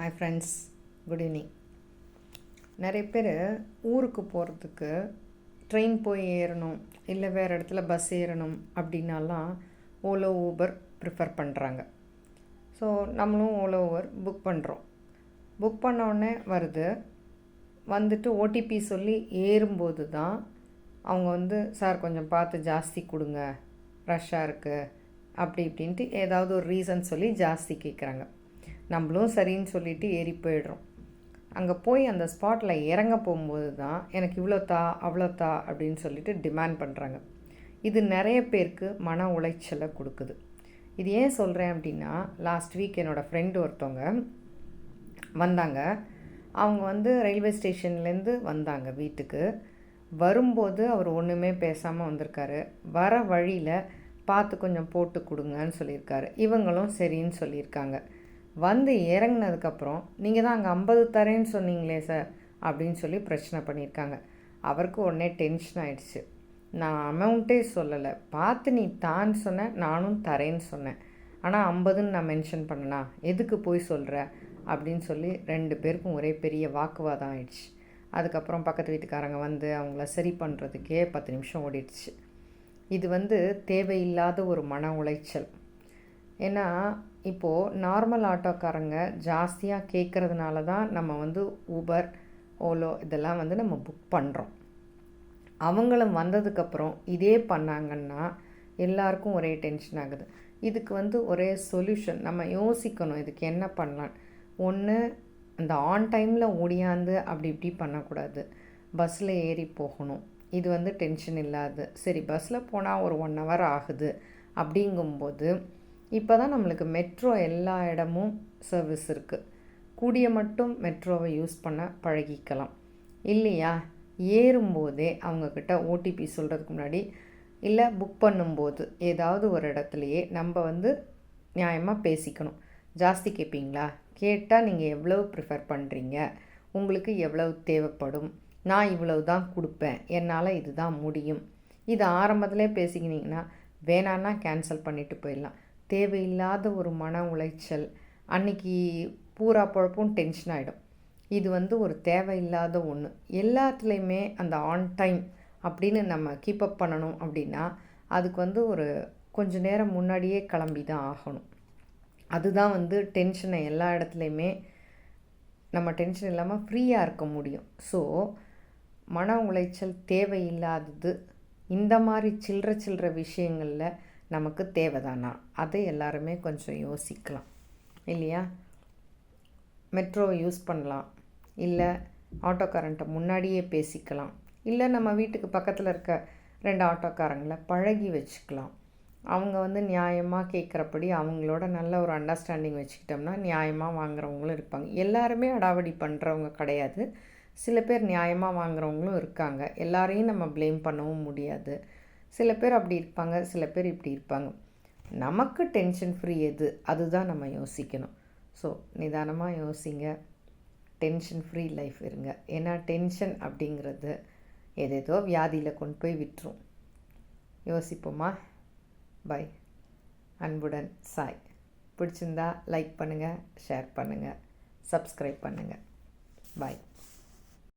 Hi friends, good evening. நிறைய பேர் ஊருக்கு போகிறதுக்கு ட்ரெயின் போய் ஏறணும், இல்லை வேறு இடத்துல பஸ் ஏறணும் அப்படின்னாலாம் ஓலோ ஊபர் ப்ரிஃபர் பண்ணுறாங்க. ஸோ நம்மளும் ஓலோ ஊபர் புக் பண்ணுறோம். புக் பண்ணோடனே வந்துட்டு ஓடிபி சொல்லி ஏறும்போது தான் அவங்க சார் கொஞ்சம் பார்த்து ஜாஸ்தி கொடுங்க, ரஷ்ஷாக இருக்குது அப்படி இப்படின்ட்டு ஏதாவது ஒரு ரீசன் சொல்லி ஜாஸ்தி கேட்குறாங்க. நம்மளும் சரின்னு சொல்லிவிட்டு ஏறி போயிடுறோம். அங்கே போய் அந்த ஸ்பாட்டில் இறங்க போகும்போது தான் எனக்கு இவ்வளோ தா அவ்வளோ தா அப்படின்னு சொல்லிட்டு டிமாண்ட் பண்ணுறாங்க. இது நிறைய பேருக்கு மன உளைச்சலை கொடுக்குது. இது ஏன் சொல்கிறேன் அப்படின்னா, லாஸ்ட் வீக் என்னோடய ஃப்ரெண்டு ஒருத்தவங்க வந்தாங்க. அவங்க ரயில்வே ஸ்டேஷன்லேருந்து வந்தாங்க வீட்டுக்கு. வரும்போது அவர் ஒன்றுமே பேசாமல் வந்திருக்காரு. வர வழியில் பார்த்து கொஞ்சம் போட்டு கொடுங்கன்னு சொல்லியிருக்காரு. இவங்களும் சரின்னு சொல்லியிருக்காங்க. இறங்கினதுக்கப்புறம் நீங்கள் தான் அங்கே 50 தரேன்னு சொன்னீங்களே சார் அப்படின்னு சொல்லி பிரச்சனை பண்ணியிருக்காங்க. அவருக்கு உடனே டென்ஷன் ஆகிடுச்சு. நான் அமௌண்ட்டே சொல்லலை, பார்த்து நீ தான் சொன்ன, நானும் தரேன்னு சொன்னேன், ஆனால் 50ன்னு நான் மென்ஷன் பண்ணனா, எதுக்கு போய் சொல்கிற அப்படின்னு சொல்லி 2 பேருக்கும் ஒரே பெரிய வாக்குவாதம் ஆயிடுச்சு. அதுக்கப்புறம் பக்கத்து வீட்டுக்காரங்க அவங்கள சரி பண்ணுறதுக்கே 10 நிமிஷம் ஓடிடுச்சு. இது தேவையில்லாத ஒரு மன உளைச்சல். ஏன்னா இப்போது நார்மல் ஆட்டோக்காரங்க ஜாஸ்தியாக கேட்குறதுனால தான் நம்ம ஊபர், ஓலோ இதெல்லாம் நம்ம புக் பண்ணுறோம். அவங்களும் வந்ததுக்கப்புறம் இதே பண்ணாங்கன்னா எல்லாருக்கும் ஒரே டென்ஷன் ஆகுது. இதுக்கு ஒரே சொல்யூஷன் நம்ம யோசிக்கணும். இதுக்கு என்ன பண்ணலாம்? ஒன்று, அந்த ஆன் டைமில் ஓடியாந்து அப்படி இப்படி பண்ணக்கூடாது. பஸ்ஸில் ஏறி போகணும். இது டென்ஷன் இல்லாது. சரி, பஸ்ஸில் போனால் ஒரு 1 hour ஆகுது அப்படிங்கும்போது இப்போ தான் நம்மளுக்கு மெட்ரோ எல்லா இடமும் சர்வீஸ் இருக்குது. கூடிய மட்டும் மெட்ரோவை யூஸ் பண்ண பழகிக்கலாம். இல்லையா, ஏறும்போதே அவங்கக்கிட்ட ஓடிபி சொல்கிறதுக்கு முன்னாடி இல்லை புக் பண்ணும்போது ஏதாவது ஒரு இடத்துலையே நம்ம நியாயமாக பேசிக்கணும். ஜாஸ்தி கேட்பீங்களா? கேட்டால் நீங்கள் எவ்வளவு ப்ரிஃபர் பண்ணுறீங்க, உங்களுக்கு எவ்வளவு தேவைப்படும், நான் இவ்வளவு தான் கொடுப்பேன், என்னால் இது தான் முடியும். இது ஆரம்பத்திலே பேசிக்கினீங்கன்னா வேணான்னா கேன்சல் பண்ணிவிட்டு போயிடலாம். தேவையில்லாத ஒரு மன உளைச்சல், அன்றைக்கி பூரா பொழப்பும் டென்ஷன் ஆகிடும். இது ஒரு தேவையில்லாத ஒன்று. எல்லாத்துலேயுமே அந்த ஆன் டைம் அப்படின்னு நம்ம கீப்பப் பண்ணணும் அப்படின்னா அதுக்கு ஒரு கொஞ்சம் நேரம் முன்னாடியே கிளம்பி தான் ஆகணும். அதுதான் டென்ஷனை எல்லா இடத்துலையுமே நம்ம டென்ஷன் இல்லாமல் ஃப்ரீயாக இருக்க முடியும். ஸோ மன உளைச்சல் தேவையில்லாதது. இந்த மாதிரி சில்லற விஷயங்களில் நமக்கு தேவைதானா, அதை எல்லாருமே கொஞ்சம் யோசிக்கலாம். இல்லையா, மெட்ரோவை யூஸ் பண்ணலாம், இல்லை ஆட்டோக்காரன்ட்ட முன்னாடியே பேசிக்கலாம், இல்லை நம்ம வீட்டுக்கு பக்கத்தில் இருக்க 2 ஆட்டோக்காரங்களை பழகி வச்சுக்கலாம். அவங்க நியாயமாக கேட்குறபடி அவங்களோட நல்ல ஒரு அண்டர்ஸ்டாண்டிங் வச்சுக்கிட்டோம்னா நியாயமாக வாங்குறவங்களும் இருப்பாங்க. எல்லாருமே அடாவடி பண்ணுறவங்க கிடையாது. சில பேர் நியாயமாக வாங்குறவங்களும் இருக்காங்க. எல்லாரையும் நம்ம ப்ளேம் பண்ணவும் முடியாது. சில பேர் அப்படி இருப்பாங்க, சில பேர் இப்படி இருப்பாங்க. நமக்கு டென்ஷன் ஃப்ரீ எது, அதுதான் நம்ம யோசிக்கணும். ஸோ நிதானமாக யோசிங்க, டென்ஷன் ஃப்ரீ லைஃப் இருங்க. ஏன்னா டென்ஷன் அப்படிங்கிறது ஏதேதோ வியாதியில் கொண்டு போய் விட்டுரும். யோசிப்போமா? பை. அன்புடன் சாய். பிடிச்சிருந்தா லைக் பண்ணுங்கள், ஷேர் பண்ணுங்கள், சப்ஸ்கிரைப் பண்ணுங்கள். பாய்.